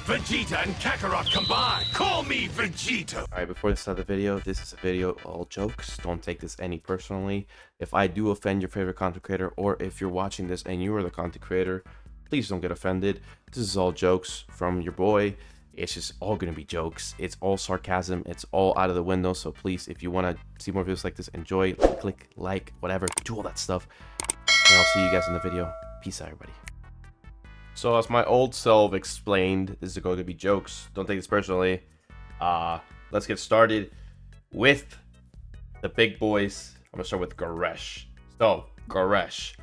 Vegeta and Kakarot combined. Call me Vegeta. Alright, before this start the video, this is a video all jokes. Don't take this any personally. If I do offend your favorite content creator, or if you're watching this and you are the content creator, please don't get offended. This is all jokes from your boy. It's just all gonna be jokes. It's all sarcasm. It's all out of the window. So please, if you want to see more videos like this, enjoy, click like, whatever, do all that stuff. And I'll see you guys in the video. Peace out, everybody. So as my old self explained, this is going to be jokes. Don't take this personally. Let's get started with the big boys. I'm gonna start with Goresh. So Goresh,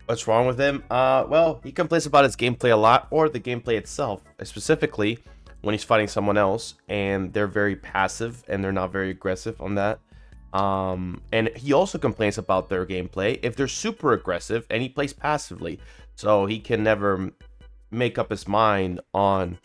what's wrong with him? Well, he complains about his gameplay a lot, or the gameplay itself, specifically when he's fighting someone else and they're very passive and they're not very aggressive on that. And he also complains about their gameplay if they're super aggressive and he plays passively. So he can never make up his mind on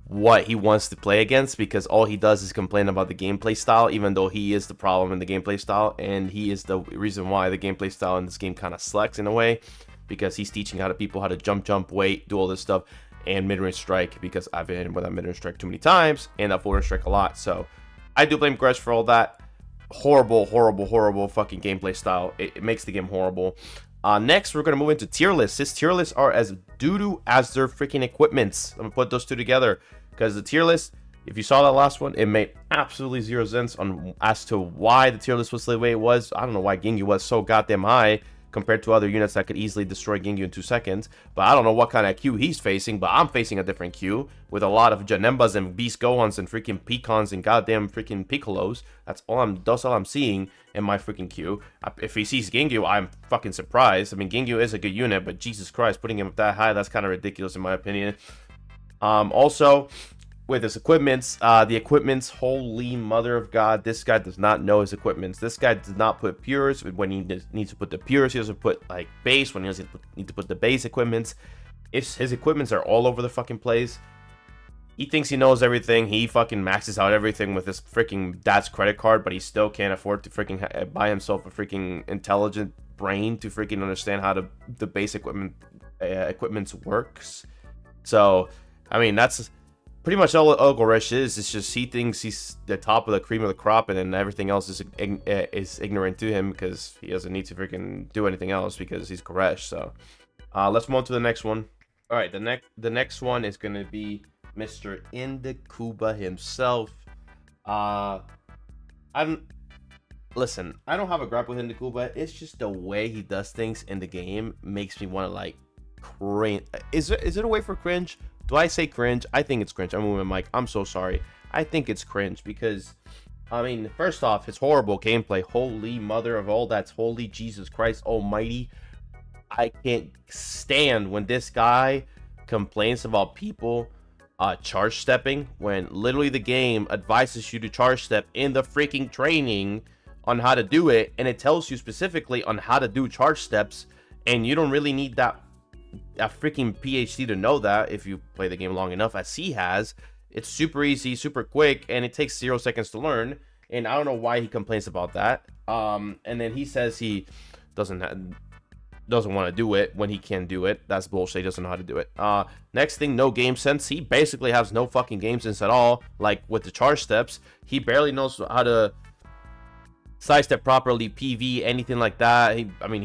what he wants to play against, because all he does is complain about the gameplay style, even though he is the problem in the gameplay style, and he is the reason why the gameplay style in this game kind of sucks in a way, because he's teaching people how to jump, wait, do all this stuff, and mid-range strike, because I've been with that mid-range strike too many times, and that full-range strike a lot. So I do blame Gresh for all that. Horrible fucking gameplay style. It makes the game horrible. Next, we're going to move into tier lists. His tier lists are as doo-doo as their freaking equipments. I'm going to put those two together, because the tier list, if you saw that last one, it made absolutely zero sense on as to why the tier list was the way it was. I don't know why Ginyu was so goddamn high compared to other units that could easily destroy Ginyu in 2 seconds. But I don't know what kind of queue he's facing, but I'm facing a different queue with a lot of Janembas and Beast Gohans and freaking Pecons and goddamn freaking Piccolos. That's all I'm seeing in my freaking queue. If he sees Ginyu, I'm fucking surprised. I mean, Ginyu is a good unit, but Jesus Christ, putting him up that high, that's kind of ridiculous in my opinion. Also, with his equipments, the equipments, holy mother of God, this guy does not know his equipments. This guy does not put pures when he needs to put the pures. He doesn't put like base when he doesn't need to put the base equipments. His equipments are all over the fucking place. He thinks he knows everything. He fucking maxes out everything with his freaking dad's credit card, but he still can't afford to freaking buy himself a freaking intelligent brain to freaking understand how the base equipments works. So, I mean, that's pretty much all Goresh is. It's just he thinks he's the top of the cream of the crop, and then everything else is ignorant to him, because he doesn't need to freaking do anything else because he's Goresh. So, let's move on to the next one. All right, the next one is gonna be Mr. Indikuba himself. Listen, I don't have a gripe with Indikuba. It's just the way he does things in the game makes me want to like cringe. Is it a way for cringe? Do I say cringe? I think it's cringe. I'm moving my mic. I'm so sorry. I think it's cringe because, I mean, first off, it's horrible gameplay. Holy mother of all that's holy, Jesus Christ almighty. I can't stand when this guy complains about people charge stepping, when literally the game advises you to charge step in the freaking training on how to do it, and it tells you specifically on how to do charge steps, and you don't really need a freaking PhD to know that if you play the game long enough, as he has. It's super easy, super quick, and it takes 0 seconds to learn, and I don't know why he complains about that. And then he says he doesn't want to do it when he can do it. That's bullshit. He doesn't know how to do it. Next thing, no game sense. He basically has no fucking game sense at all. Like with the charge steps, he barely knows how to sidestep properly, PV, anything like that. He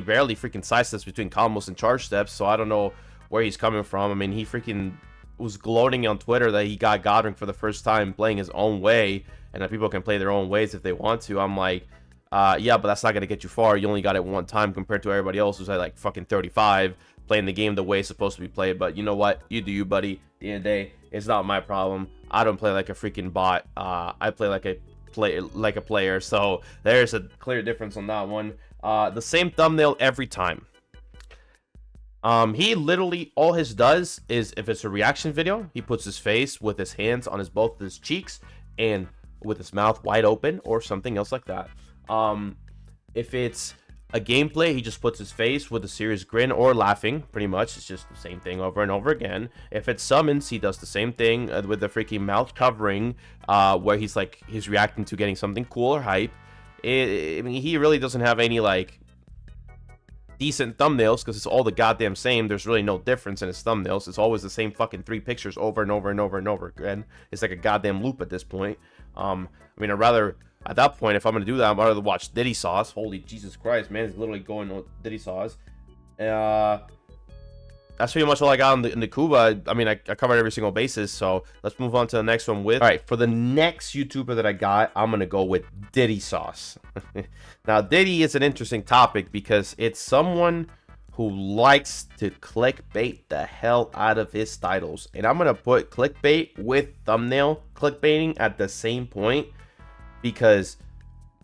barely freaking sidesteps between combos and charge steps, so I don't know where he's coming from. I mean, he freaking was gloating on Twitter that he got Godring for the first time playing his own way, and that people can play their own ways if they want to. I'm like, yeah, but that's not gonna get you far. You only got it one time compared to everybody else who's at like fucking 35 playing the game the way it's supposed to be played. But you know what? You do you, buddy. At the end of the day, it's not my problem. I don't play like a freaking bot. I play like a player, so there's a clear difference on that one. The same thumbnail every time. He literally, all his does is, if it's a reaction video, he puts his face with his hands on both his cheeks and with his mouth wide open or something else like that. If it's a gameplay, he just puts his face with a serious grin or laughing. Pretty much, it's just the same thing over and over again. If it's summons, he does the same thing with the freaking mouth covering, where he's reacting to getting something cool or hype. I mean, he really doesn't have any like decent thumbnails because it's all the goddamn same. There's really no difference in his thumbnails. It's always the same fucking 3 pictures over and over and over and over again. It's like a goddamn loop at this point. I mean, I'd rather, at that point, if I'm gonna do that, I'd rather watch Diddy Sauce. Holy Jesus Christ, man, he's literally going on Diddy Sauce. That's pretty much all I got in the Cuba. I mean, I covered every single basis, so let's move on to the next one with... All right, for the next YouTuber that I got, I'm going to go with Diddy Sauce. Now, Diddy is an interesting topic because it's someone who likes to clickbait the hell out of his titles. And I'm going to put clickbait with thumbnail clickbaiting at the same point because...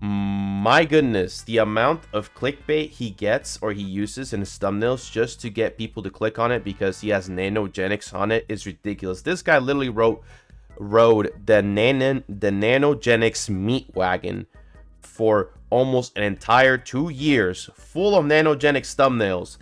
my goodness, the amount of clickbait he gets or he uses in his thumbnails just to get people to click on it because he has nanogenics on it is ridiculous. This guy literally rode the nanogenics meat wagon for almost an entire 2 years full of nanogenics thumbnails,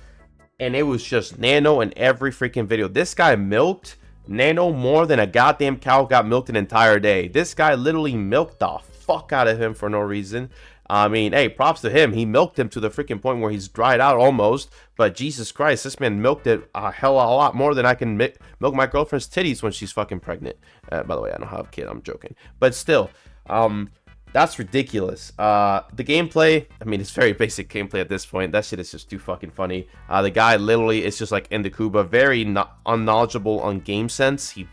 and it was just nano in every freaking video. This guy milked nano more than a goddamn cow got milked an entire day. This guy literally milked the fuck out of him for no reason. I mean, hey, props to him. He milked him to the freaking point where he's dried out almost. But Jesus Christ, this man milked it a hell of a lot more than I can milk my girlfriend's titties when she's fucking pregnant. By the way, I don't have a kid. I'm joking. But still, that's ridiculous. The gameplay, I mean, it's very basic gameplay at this point. That shit is just too fucking funny. The guy literally is just like in the Cuba, very unknowledgeable on game sense. He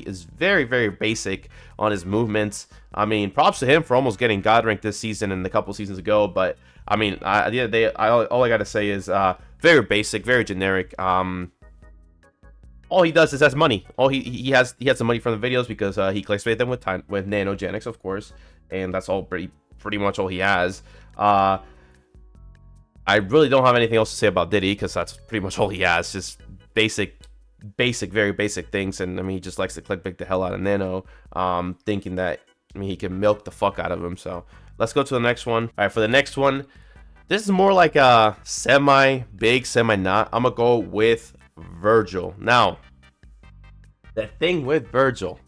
is very, very basic on his movements. I mean, props to him for almost getting God ranked this season and a couple seasons ago. But I mean, at the end of the day, all I gotta say is very basic, very generic. All he does is has money. He has some money from the videos because he clickbait them with nanogenics, of course, and that's all pretty much all he has. I really don't have anything else to say about Diddy because that's pretty much all he has. Just basic, very basic things, and I mean, he just likes to clickbait the hell out of Nano, thinking that he can milk the fuck out of him. So let's go to the next one. All right, for the next one, this is more like a semi-big, semi-not. I'm gonna go with Virgil. Now, the thing with Virgil,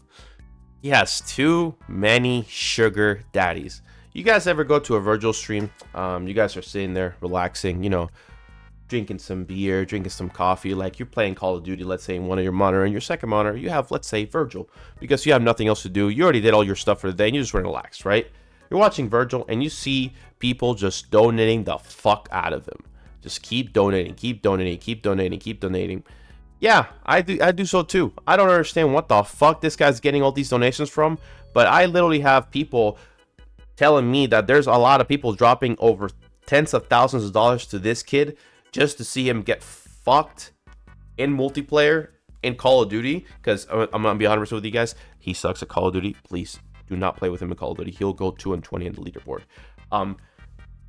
he has too many sugar daddies. You guys ever go to a Virgil stream? You guys are sitting there relaxing, you know, drinking some beer, drinking some coffee, like you're playing Call of Duty, let's say in one of your monitor, and your second monitor, you have, let's say, Virgil, because you have nothing else to do. You already did all your stuff for the day, and you just want to relax, right? You're watching Virgil, and you see people just donating the fuck out of him. Just keep donating, keep donating, keep donating, keep donating. Yeah, I do so too. I don't understand what the fuck this guy's getting all these donations from, but I literally have people telling me that there's a lot of people dropping over tens of thousands of dollars to this kid just to see him get fucked in multiplayer in Call of Duty. Because I'm gonna be 100% with you guys, he sucks at Call of Duty. Please do not play with him in Call of Duty. He'll go 2-20 in the leaderboard.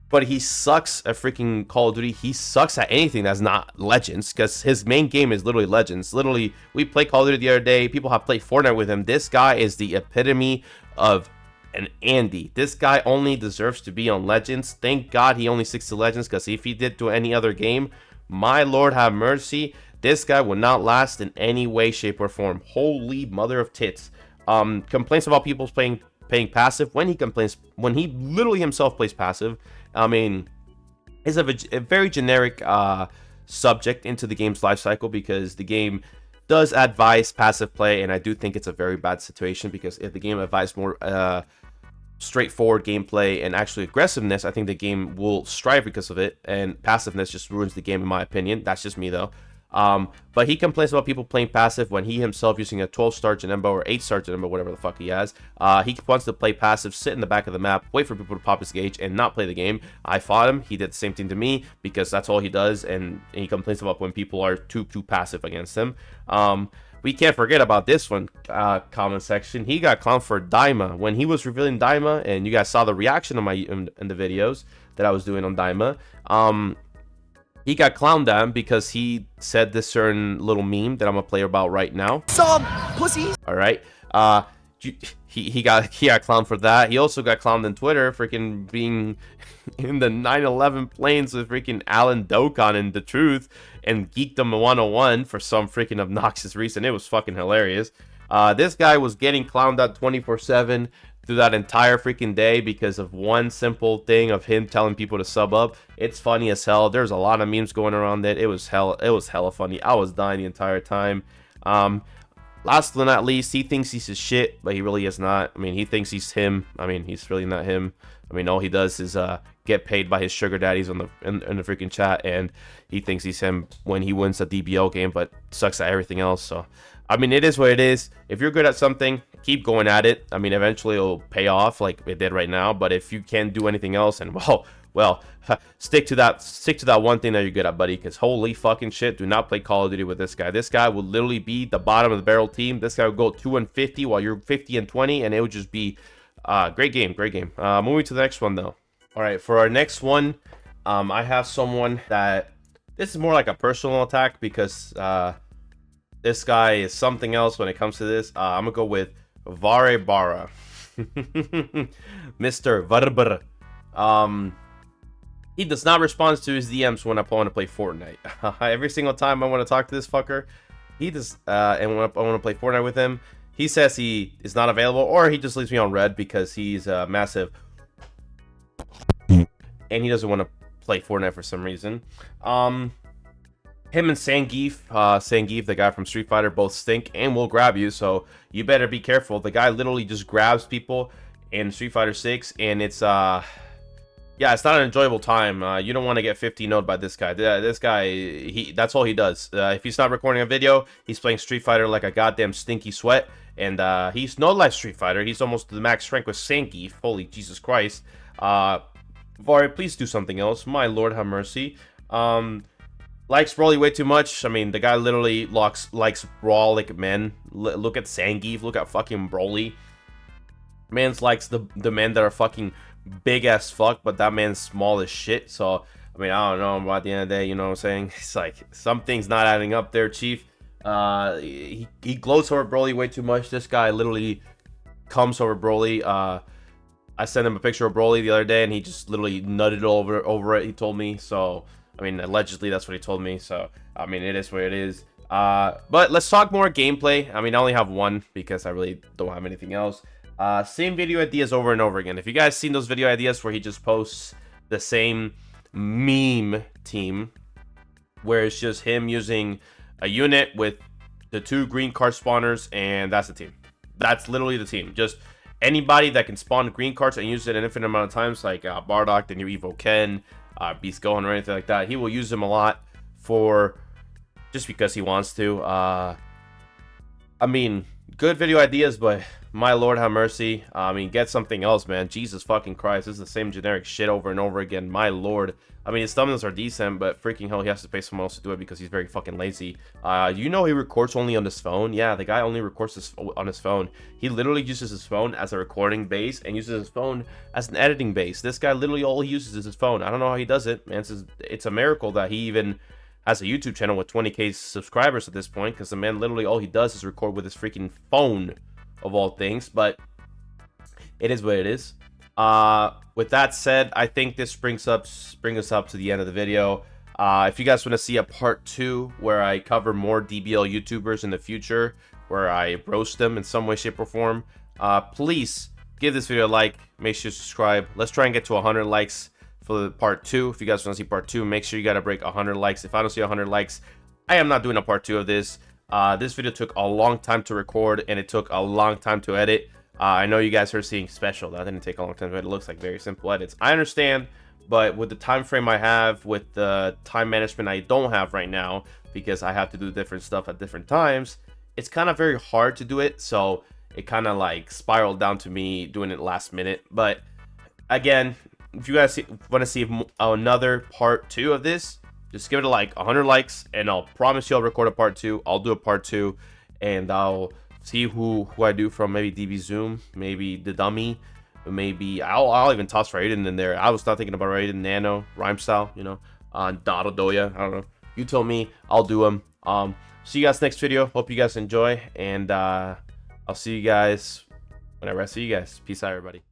But he sucks at freaking Call of Duty. He sucks at anything that's not Legends, because his main game is literally Legends. Literally, we played Call of Duty the other day. People have played Fortnite with him. This guy is the epitome of an Andy. This guy only deserves to be on Legends. Thank God he only sticks to Legends, because if he did to any other game, my Lord have mercy, this guy would not last in any way, shape, or form. Holy mother of tits. Complaints about people playing passive. When he literally himself plays passive, I mean, is a very generic subject into the game's life cycle, because the game does advise passive play, and I do think it's a very bad situation, because if the game advised more straightforward gameplay and actually aggressiveness, I think the game will strive because of it, and passiveness just ruins the game in my opinion. That's just me though. But he complains about people playing passive when he himself using a 12-star Janemba or 8-star Janemba, whatever the fuck he has. He wants to play passive, sit in the back of the map, wait for people to pop his gauge, and not play the game. I fought him. He did the same thing to me, because that's all he does, and he complains about when people are too passive against him. We can't forget about this one, comment section. He got clowned for Daima. When he was revealing Daima, and you guys saw the reaction of in the videos that I was doing on Daima, he got clowned at because he said this certain little meme that I'm gonna play about right now. Some pussies. All right. He got clowned for that. He also got clowned on Twitter, freaking being in the 9/11 planes with freaking Alan Dokon and The Truth and Geekdom 101 for some freaking obnoxious reason. It was fucking hilarious. This guy was getting clowned at 24/7 through that entire freaking day because of one simple thing of him telling people to sub up. It's funny as hell. There's a lot of memes going around that. It was hella funny. I was dying the entire time. Last but not least, he thinks he's his shit, but he really is not. I mean, he thinks he's him. I mean, he's really not him. I mean, all he does is get paid by his sugar daddies in the freaking chat, and he thinks he's him when he wins a DBL game, but sucks at everything else. So, I mean, it is what it is. If you're good at something, keep going at it. I mean, eventually it'll pay off like it did right now. But if you can't do anything else, and well, stick to that one thing that you're good at, buddy. Because holy fucking shit, do not play Call of Duty with this guy. This guy will literally be the bottom of the barrel team. This guy will go 2-50 while you're 50-20, and it would just be great game. Moving to the next one though. All right, for our next one, I have someone that this is more like a personal attack because this guy is something else when it comes to this. I'm gonna go with Vare Bara, Mr. Varbar. He does not respond to his DMs when I want to play Fortnite. Every single time I want to talk to this fucker, he does. And when I want to play Fortnite with him, he says he is not available, or he just leaves me on red because he's massive and he doesn't want to play Fortnite for some reason. Him and Zangief, the guy from Street Fighter, both stink and will grab you, so you better be careful. The guy literally just grabs people in Street Fighter 6, and it's yeah, it's not an enjoyable time. You don't want to get 50 0'd by this guy. This guy, that's all he does. If he's not recording a video, he's playing Street Fighter like a goddamn stinky sweat, and he's no like Street Fighter. He's almost the max rank with Zangief. Holy Jesus Christ. Vari, please do something else. My lord have mercy. Likes Broly way too much. I mean, the guy literally likes Brawl like men. Look at Zangief. Look at fucking Broly. Man's likes the men that are fucking big as fuck, but that man's small as shit. So, I mean, I don't know. But at the end of the day, you know what I'm saying? It's like, something's not adding up there, Chief. He gloats over Broly way too much. This guy literally comes over Broly. I sent him a picture of Broly the other day, and he just literally nutted over it, he told me. So, I mean, allegedly, that's what he told me. So, I mean, it is what it is. But let's talk more gameplay. I mean, I only have one because I really don't have anything else. Same video ideas over and over again. If you guys seen those video ideas where he just posts the same meme team, where it's just him using a unit with the 2 green card spawners, and that's the team. That's literally the team. Just anybody that can spawn green cards and use it an infinite amount of times, like Bardock, the new Evo Ken, Beast Gohan, or anything like that. He will use them a lot for just because he wants to. I mean, good video ideas, but my lord have mercy. I mean, get something else, man. Jesus fucking Christ, this is the same generic shit over and over again. My lord. I mean, his thumbnails are decent, but freaking hell, he has to pay someone else to do it because he's very fucking lazy. You know he records only on his phone? Yeah, the guy only records on his phone. He literally uses his phone as a recording base and uses his phone as an editing base. This guy literally all he uses is his phone. I don't know how he does it, man. It's a miracle that he even has a YouTube channel with 20k subscribers at this point, because the man literally all he does is record with his freaking phone, of all things. But it is what it is. With that said, I think this brings us up to the end of the video. If you guys want to see a part 2 where I cover more DBL YouTubers in the future, where I roast them in some way, shape, or form, please give this video a like. Make sure you subscribe. Let's try and get to 100 likes for the part 2. If you guys want to see part 2, make sure you gotta break 100 likes. If I don't see 100 likes, I am not doing a part 2 of this. This video took a long time to record, and it took a long time to edit. I know you guys are seeing special. That didn't take a long time, but it looks like very simple edits. I understand, but with the time frame I have, with the time management I don't have right now, because I have to do different stuff at different times, it's kind of very hard to do it. So it kind of like spiraled down to me doing it last minute. But again, if you guys want to see another part 2 of this, just give it like 100 likes, and I'll promise you I'll record a part 2. I'll do a part 2, and I'll see who I do from maybe DB Zoom, maybe the dummy, maybe I'll even toss Raiden in there. I was not thinking about Raiden, Nano, Rhyme Style, you know, Dado Doya. I don't know. You tell me. I'll do them. See you guys next video. Hope you guys enjoy, and I'll see you guys whenever I see you guys. Peace out, everybody.